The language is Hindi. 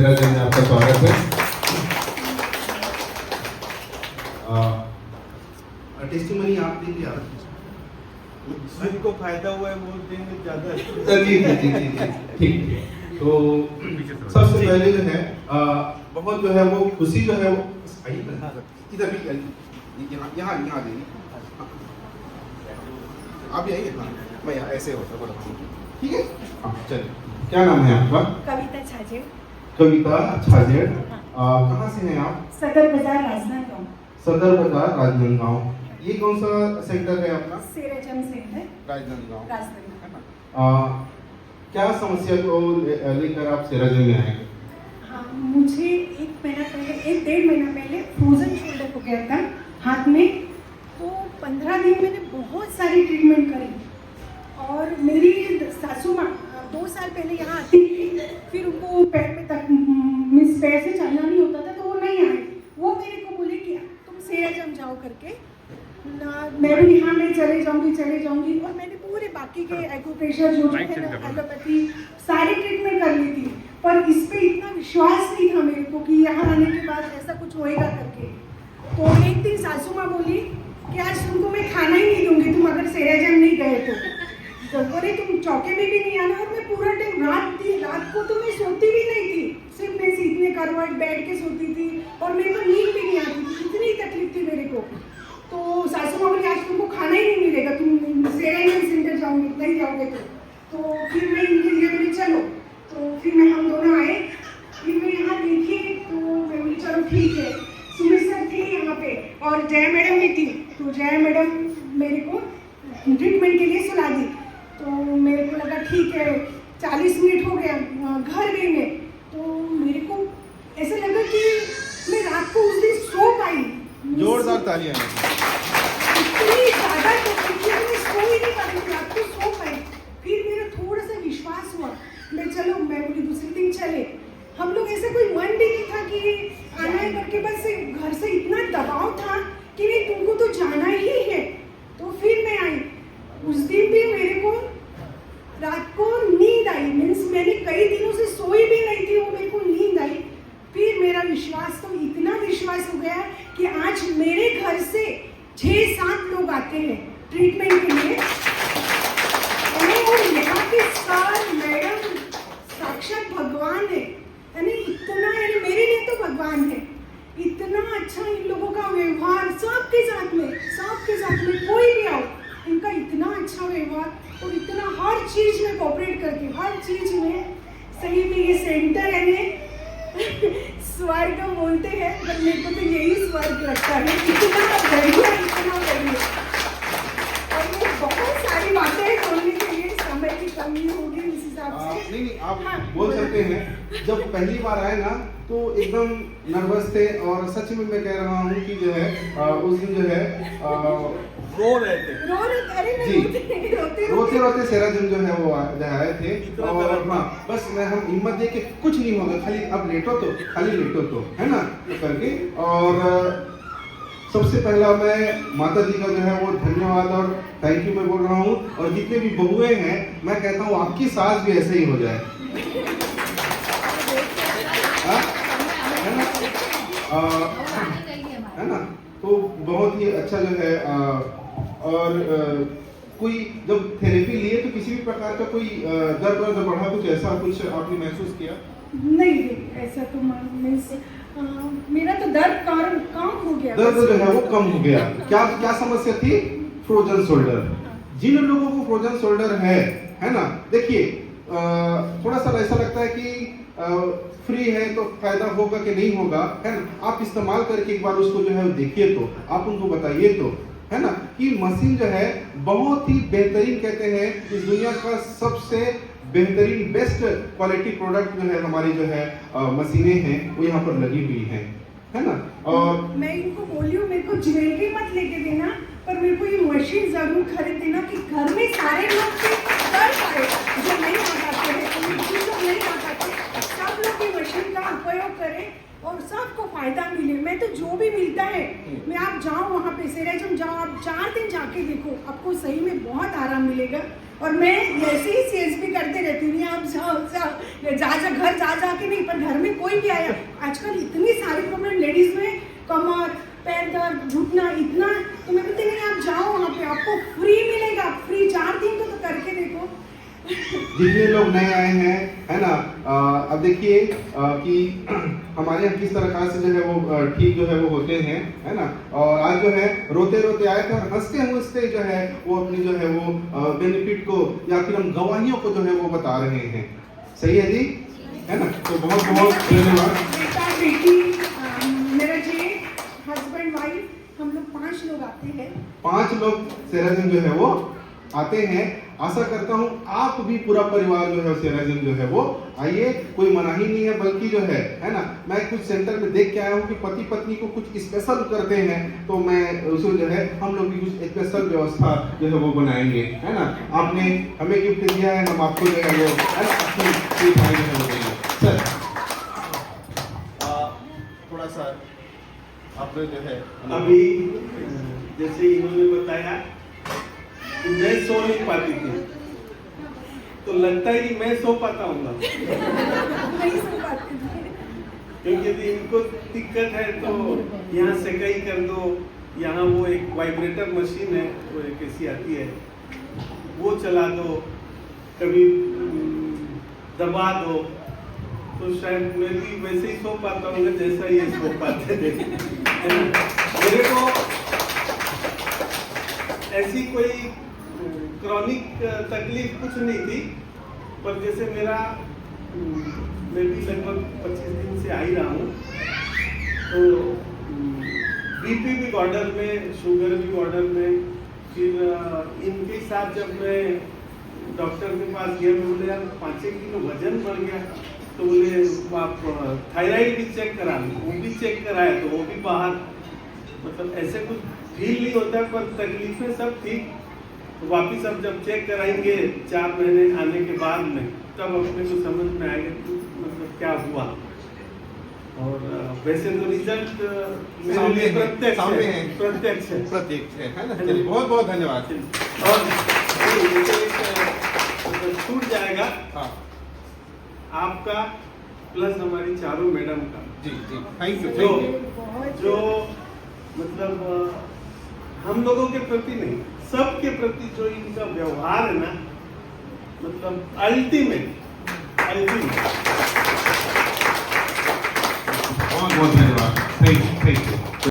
सेराजन में आपका स्वागत है। टेस्टिमनी आप दीजिए आप। जिनको फायदा हुआ है वो देंगे ज्यादा। जी जी जी जी जी ठीक है। तो सबसे पहले जो है बहुत जो है वो खुशी जो है वो आइए ना, इधर भी यहाँ यहाँ यहाँ देंगे आप भी आइए। हाँ मैं यहाँ ऐसे होता है बड़ा ठीक है। हाँ चलिए क्या नाम है आपका? कविता छाजेड़। कविता छाजेड़। कहाँ से हैं आप? सदर बाजार राजनांदगांव। सदर बाजार राजनांदगांव। ये कौन सा सेक्टर है आपका? सेराजम सेंटर राजनांदगांव। राजनांदगांव। क्या समस्या को लेकर आप सेराजन में आए? हाँ, मुझे एक डेढ़ महीना पहले फ्रोजन शोल्डर हो गया था हाथ में। तो 15 दिन मैंने बहुत सारी ट्रीटमेंट करी और मेरी सासू माँ 2 साल पहले यहाँ आती थी, फिर उनको पैर में तक मीन्स पैर से चलना नहीं होता था तो वो नहीं आए। वो मेरे को बोले कि तुम सेराजम जाओ करके ना। मैं भी हाँ मैं चले जाऊंगी और मैंने पूरे बाकी के एक्यूप्रेशर जो है ना एलोपैथी सारी ट्रीटमेंट कर ली थी, पर इस पे इतना विश्वास नहीं था मेरे को कि यहाँ आने के बाद ऐसा कुछ होएगा करके। तो एक दिन सासू माँ बोली कि आज तुमको मैं खाना ही नहीं दूंगी तुम अगर सेराजम नहीं गए तो बोले तुम चौके में भी नहीं आना। और मैं पूरा टाइम रात को तो मैं सोती भी नहीं थी, सिर्फ मैं सीधे करवट बैठ के सोती थी और मेरे को नींद भी नहीं आती थी, इतनी तकलीफ थी मेरे को। तो सासू माँ बोली आज तुमको खाना ही नहीं मिलेगा, तुम सेराजम सेंटर जाओगे नहीं जाओगे तो फिर मैं इनके लिए बोली चलो। तो फिर मैं हम दोनों आए, फिर मैं यहाँ देखी तो मैं बोली चलो ठीक है। सुमित सर थे यहाँ पे और जया मैडम भी थी, तो जया मैडम मेरे को ट्रीटमेंट के लिए सुला दी। तो मेरे को लगा ठीक है 40 मिनट हो गया घर गई मैं, तो मेरे को ऐसा लगा कि मैं रात को उस दिन सो पाई। जोरदार तालियां। इतनी ज़्यादा मैं सो ही नहीं पाई, रात को सो पाई। फिर मेरा थोड़ा सा विश्वास हुआ, मैं बोली दूसरे दिन चले। हम लोग ऐसा कोई मन भी नहीं था कि आना है करके, बस घर से इतना दबाव था कि नहीं तुमको तो जाना ही है। तो फिर मैं आई। उस दिन भी मेरे को रात को नींद आई, मीन्स मैंने कई दिनों से सोई भी नहीं थी, वो मेरे को नींद आई। फिर मेरा विश्वास तो इतना विश्वास हो गया कि आज मेरे घर से 6-7 लोग आते हैं ट्रीटमेंट के लिए। और यहाँ के सर मैडम साक्षात भगवान है, यानी इतना यानी मेरे लिए तो भगवान है। इतना अच्छा इन लोगों का व्यवहार सबके साथ में कोई भी आओ इनका इतना अच्छा व्यवहार और इतना हर चीज में कोऑपरेट करके हर चीज में। सही में ये सेंटर है स्वर्ग बोलते हैं, पर मेरे को तो यही स्वर्ग लगता है। इतना बढ़िया और मैं बहुत सारी बातें बोलने के लिए समय की कमी होगी इस हिसाब से। नहीं आप हाँ, बोल सकते हैं। जब पहली बार आए ना तो एकदम नर्वस थे और सच में मैं कह रहा हूँ कि जो है उस दिन जो है रो रहे थे। अरे जी रोते सेराजन जो है वो आए थे। और हाँ बस मैं हम हिम्मत दे के कुछ नहीं होगा, खाली अब खाली लेटो तो है ना करके। और सबसे पहला मैं माता जी का जो है वो धन्यवाद और थैंक यू मैं बोल रहा हूँ। और जितने भी बहुएं हैं मैं कहता हूँ आपकी सास भी ऐसे ही हो जाए, है ना। तो बहुत ही अच्छा जो है और कोई जब थेरेपी लिए तो किसी भी प्रकार का कोई दर्द बढ़ा कुछ ऐसा कुछ आपने महसूस किया? नहीं ऐसा तो मेरा तो दर्द कम हो गया। दर्द जो है वो कम हो गया। क्या समस्या थी? Frozen shoulder. जिन लोगों को फ्रोजन शोल्डर है ना, देखिए थोड़ा सा ऐसा लगता है कि फ्री है तो फायदा होगा कि नहीं होगा, है ना। आप इस्तेमाल करके एक बार उसको जो है देखिए, तो आप उनको बताइए तो, है ना, कि मशीन जो है बहुत ही बेहतरीन, कहते हैं इस दुनिया का सबसे बेहतरीन बेस्ट क्वालिटी प्रोडक्ट जो है हमारी जो है मशीनें हैं वो यहाँ पर लगी हुई हैं, है ना। और मैं इनको बोली हूँ मेरे को ज्वेलरी मत लेके देना, पर मेरे को ये मशीन जरूर खरीद देना कि घर में सारे लोग के कर पाए जो नहीं आ पाते हैं, जो नहीं आ पाते, सब लोग ये मशीन का उपयोग करें और सबको फायदा मिले। मैं तो जो भी मिलता है। मैं आप जाओ वहाँ पे सेरेजम जाओ, आप 4 दिन जाके देखो, आपको सही में बहुत आराम मिलेगा। और मैं ऐसे ही CSP करते रहती हूँ, आप जाओ घर जा के नहीं, पर घर में कोई भी आया, आजकल इतनी सारी प्रॉब्लम लेडीज में, कमर, पैर दर्द, घुटना इतना, तो मैं बोलती नहीं आप जाओ वहाँ पे, आपको फ्री मिलेगा, फ्री 4 दिन तो करके देखो। जितने लोग नए आए हैं, है ना, अब देखिए कि हमारे यहाँ किस तरह से जो है वो ठीक जो है वो होते हैं, है ना। और आज जो है रोते रोते आए थे और हंसते हंसते जो है वो अपनी जो है वो बेनिफिट को या फिर हम गवाहियों को जो है वो बता रहे हैं। सही है जी, है ना। तो बहुत बहुत धन्यवाद। बेटा बेटी, मेरा जेठ, हस्बैंड वाइफ, हम लोग 5 लोग आते हैं। 5 लोग सेराजिम जो है वो आते हैं। आशा करता हूँ आप भी पूरा परिवार जो है सेराजिम जो है वो आइए, कोई मनाही नहीं है, बल्कि जो है ना, मैं कुछ सेंटर में देख के आया हूँ कि पति पत्नी को कुछ स्पेशल करते हैं, तो मैं उसको जो है हम लोग भी कुछ स्पेशल व्यवस्था जो है वो बनाएंगे, है ना। आपने हमें गिफ्ट दिया है, हम आपको जो है वो सर थोड़ा सा आपने जो है अभी जैसे इन्होंने बताया कि मैं सो नहीं पाती थी, तो लगता है कि मैं सो पाता हूँ, नहीं सो पाती थी। क्योंकि यदि इनको दिक्कत है तो यहाँ सेकाई कर दो, यहाँ वो एक वाइब्रेटर मशीन है, वो एक ऐसी आती है, वो चला दो, कभी दबा दो, तो शायद मैं भी वैसे ही सो पाता हूँ जैसा ये सो पाते थे। मेरे को ऐसी कोई क्रॉनिक तकलीफ कुछ नहीं थी, पर जैसे मेरा मैं भी लगभग 25 दिन से आ ही रहा हूँ, तो बीपी भी ऑर्डर में, शुगर भी ऑर्डर में। फिर इनके साथ जब मैं डॉक्टर के पास गया, मैं बोले यार 5-1 किलो वजन बढ़ गया, तो बोले आप थायराइड भी चेक करा लो, वो भी चेक कराया तो वो भी बाहर, मतलब ऐसे कुछ फील नहीं होता, पर तकलीफें सब ठीक। तो वापिस अब जब चेक कराएंगे 4 महीने आने के बाद में, तब अपने को समझ में आएगा कि मतलब क्या हुआ। और वैसे तो रिजल्ट मेरे लिए प्रत्यक्ष है ना। चलिए बहुत बहुत धन्यवाद। और छूट जाएगा आपका प्लस हमारी चारों मैडम का। जी जी, थैंक यू। जो मतलब हम लोगों के प्रति नहीं, सबके प्रति जो इनका व्यवहार है ना, मतलब अल्टीमेट। बहुत बहुत धन्यवाद। Thank you.